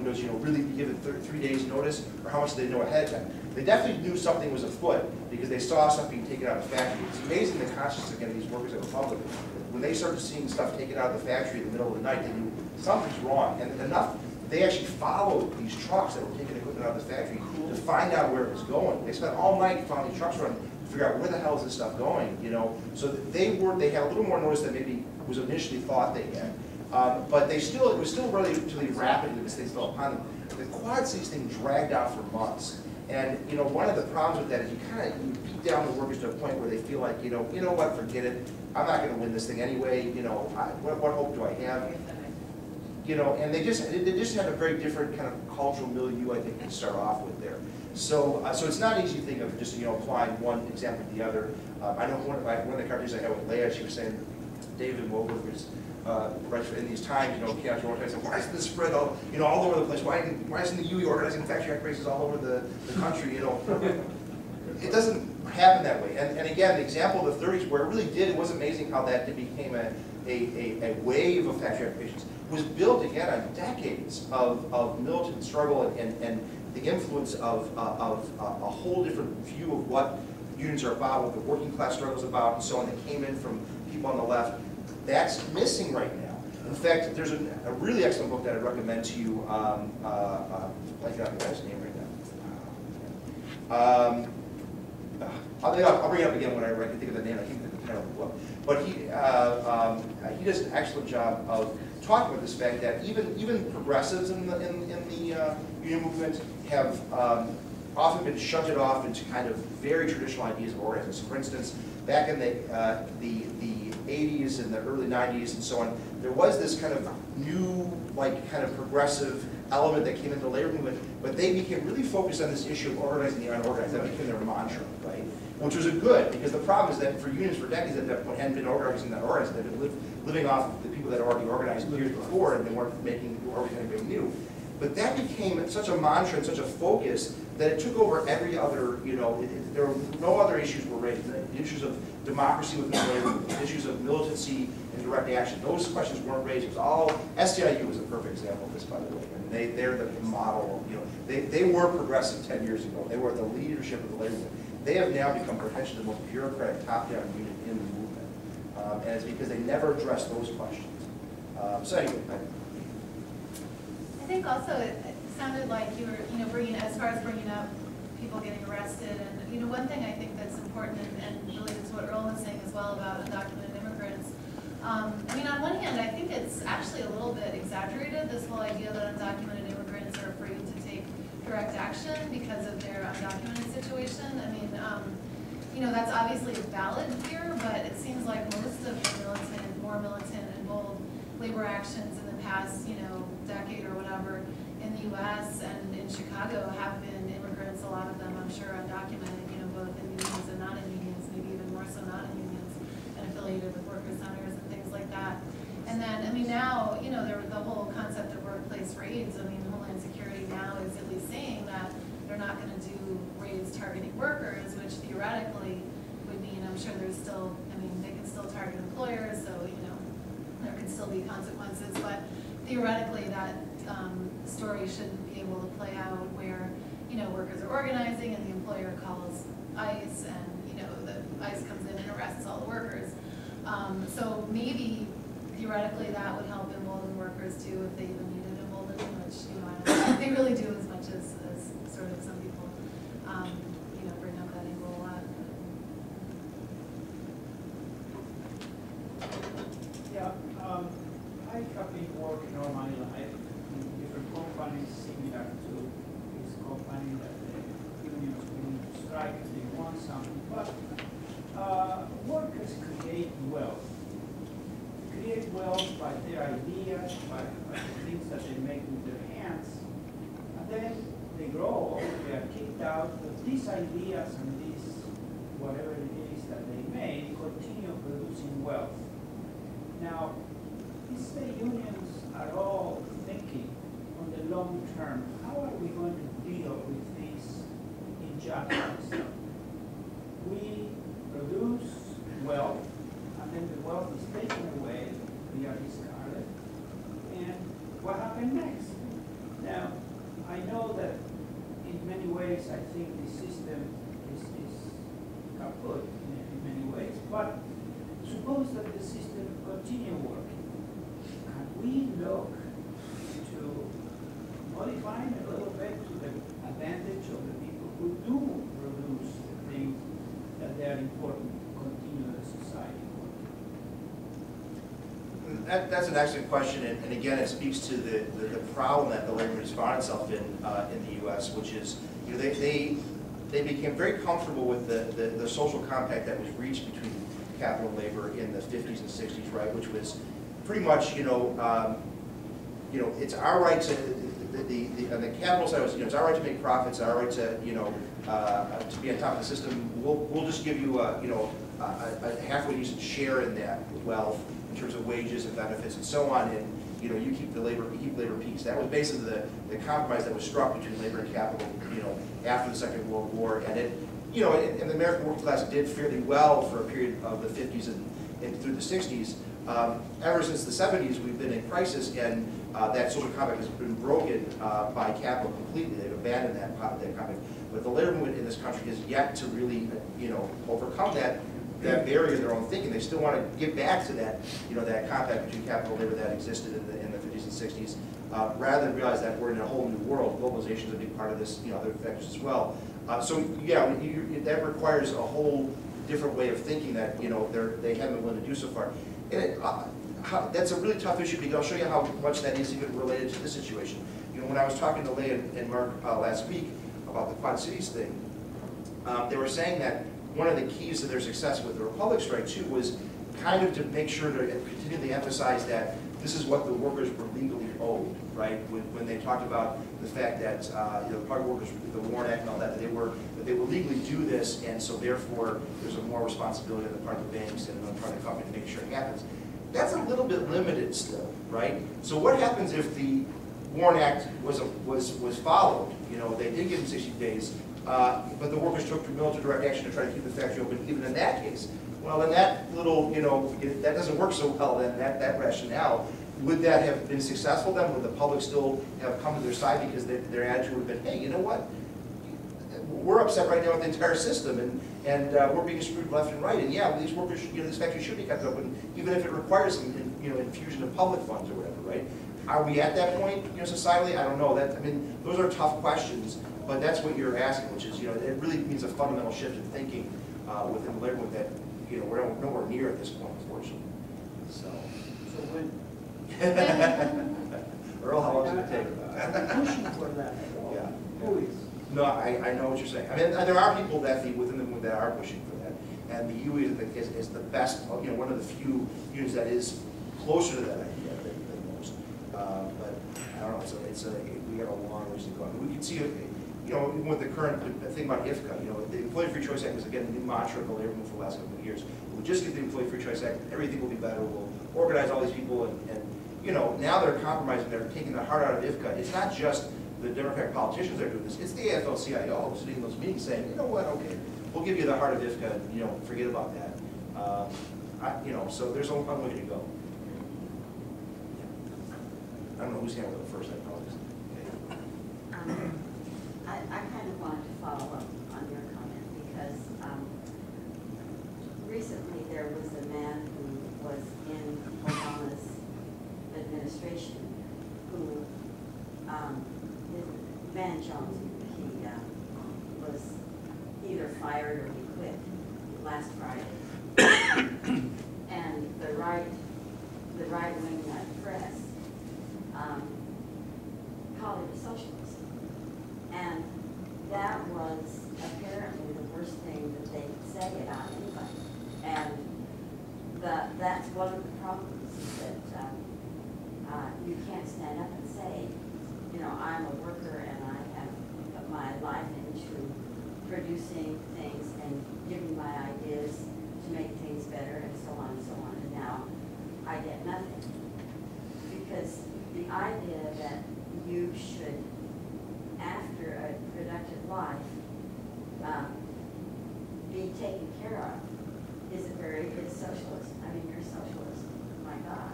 windows, really be given 3 days notice, or how much did they know ahead of time? They definitely knew something was afoot because they saw stuff being taken out of the factory. It's amazing the consciousness, again, of these workers at Republic. When they started seeing stuff taken out of the factory in the middle of the night, they knew something's wrong. And enough, they actually followed these trucks that were taking equipment out of the factory to find out where it was going. They spent all night following these trucks running to figure out where the hell is this stuff going, So they had a little more notice than maybe was initially thought they had. But it was still relatively rapid when this thing fell upon them. The Quad Cities thing dragged out for months. And one of the problems with that is you beat down the workers to a point where they feel like, you know what, forget it. I'm not going to win this thing anyway. What hope do I have? And they just had a very different kind of cultural milieu, I think, to start off with there. So it's not an easy thing of just applying one example to the other. I know one of the conversations I had with Leah, she was saying David and Woodward was in these times, chaos organizing. Why isn't this spread all over the place? Why isn't the UE organizing factory operations all over the country? It doesn't happen that way. And again, the example of the 30s, where it really did, it was amazing how that became a wave of factory occupations, was built again on decades of militant struggle and the influence of a whole different view of what unions are about, what the working class struggle is about, and so on, that came in from people on the left. That's missing right now. In fact, there's a really excellent book that I'd recommend to you. Blanking out the guy's name right now. I'll bring it up again when I can think of the name. I can't think of the title of the book. But he does an excellent job of talking about this fact that even progressives in the union movement have often been shunted off into kind of very traditional ideas of organizing. So, for instance, back in the 80s and the early 90s and so on, there was this kind of new, kind of progressive element that came into the labor movement, but they became really focused on this issue of organizing the unorganized. That became their mantra, right? Which was a good, because the problem is that for unions for decades at that point hadn't been organizing that organized. They'd been living off of the people that had already organized years before, and they weren't organizing anything new. But that became such a mantra and such a focus that it took over every other, there were no other issues were raised. The issues of democracy within the labor movement, issues of militancy and direct action, those questions weren't raised. It was all, SDIU is a perfect example of this, by the way. I mean, they're the model, they were progressive 10 years ago. They were the leadership of the labor movement. They have now become potentially the most bureaucratic top-down unit in the movement. And it's because they never addressed those questions. So anyway, I think also it sounded like you were, bringing up people getting arrested, and one thing I think that's important and related to what Earl was saying as well about undocumented immigrants. On one hand, I think it's actually a little bit exaggerated, this whole idea that undocumented immigrants are afraid to take direct action because of their undocumented situation. That's obviously a valid fear, but it seems like most of the more militant and bold labor actions in the past, decade or whatever, in the U.S. and in Chicago have been immigrants, a lot of them, I'm sure, undocumented, both in unions and not in unions, maybe even more so not in unions, and affiliated with workers' centers and things like that. And then, now, the whole concept of workplace raids, Homeland Security now is at least saying that they're not going to do raids targeting workers, which theoretically would mean, I'm sure there's still, they can still target employers, so, there can still be consequences, but theoretically that story shouldn't be able to play out where, workers are organizing and the employer calls ICE and, the ICE comes in and arrests all the workers. So maybe theoretically that would help embolden workers too if they even needed emboldening, which, I don't think they really do as much as sort of some people, bring up that angle a lot. Yeah, I have been working all my life in different companies similar to this company that the unions willing to strike if they want something. But workers create wealth. Create wealth by their ideas, by the things that they make with their hands. And then they grow old, they are kicked out, but these ideas and this, whatever it is that they made, continue producing wealth. Now, these unions are all thinking on the long term, how are we going to deal with these injustices? We produce wealth, and then the wealth is taken away, we are discarded. And what happened next? Now, ways, I think the system is kaput in many ways. But suppose that the system continue working. Can we look to modifying a little bit to the advantage of the people who do produce the things that they are important to continue the society working? That's an excellent question, and again, it speaks to the problem that the labor movement has found itself in the U.S., which is, you know, they became very comfortable with the social compact that was reached between capital and labor in the 50s and 60s, right? Which was pretty much, it's our right to on the capital side was, it's our right to make profits, our right to, to be on top of the system. We'll just give you a halfway decent share in that wealth in terms of wages and benefits and so on, and you keep labor peace. That was basically the compromise that was struck between labor and capital, after the Second World War, and it, and the American working class did fairly well for a period of the 50s and through the 60s. Ever since the 70s, we've been in crisis, and that social compact has been broken by capital completely. They've abandoned that compact. But the labor movement in this country has yet to really, overcome that barrier in their own thinking. They still want to give back to that, that compact between capital and labor that existed in the 50s and 60s, rather than realize that we're in a whole new world. Globalization is a big part of this, other factors as well. So yeah, that requires a whole different way of thinking that they haven't been willing to do so far. And that's a really tough issue, because I'll show you how much that is even related to this situation. When I was talking to Leigh and Mark last week about the Quad Cities thing, they were saying that one of the keys to their success with the Republic strike too was kind of to make sure to continually emphasize that this is what the workers were legally owed, right? When they talked about the fact that the part workers, the Warren Act and all that, they would legally do this, and so therefore there's a more responsibility on the part of the banks and on the part of the company to make sure it happens. That's a little bit limited still, right? So what happens if the Warren Act was followed? They did give them 60 days, but the workers took military direct action to try to keep the factory open. Even in that case, well, in that little, that doesn't work so well. Then that rationale, would that have been successful? Then would the public still have come to their side because their attitude would have been, hey, you know what? We're upset right now with the entire system, and we're being screwed left and right. And yeah, these workers, this factory should be kept open, even if it requires some, infusion of public funds or whatever, right? Are we at that point, societally? I don't know. Those are tough questions, but that's what you're asking, which is, it really means a fundamental shift in thinking within the labor movement that, we're nowhere near at this point, unfortunately. So when? Earl, how long does it take? I'm pushing for that. Yeah. Who is? No, I know what you're saying. There are people within the movement that are pushing for that, and the UE is the best, one of the few unions that is closer to that idea than most. But I don't know. We got a long ways to go. We can see, with the current thing about IFCA, the Employee Free Choice Act is again a new mantra of the labor movement for the last couple of years. We'll just get the Employee Free Choice Act, everything will be better. We'll organize all these people, and now they're compromising. They're taking the heart out of IFCA. It's not just the Democratic politicians that are doing this. It's the AFL-CIO sitting in those meetings saying, you know what, okay, we'll give you the heart of IFCA, forget about that. So there's a long way to go. I don't know who's handling it first, I apologize. Okay. I kind of wanted to follow up on your comment, because recently there was a man who was in Obama's administration who, Van Jones, he was either fired or he quit last Friday. And the right-wing press called it a socialist. And that was apparently the worst thing that they could say about anybody. And that's one of the problems, that you can't stand up and say, I'm a worker and I have put my life into producing things and giving my ideas to make things better and so on and so on, and now I get nothing. Because the idea that you should, after a productive life, be taken care of is socialist. You're a socialist, my God.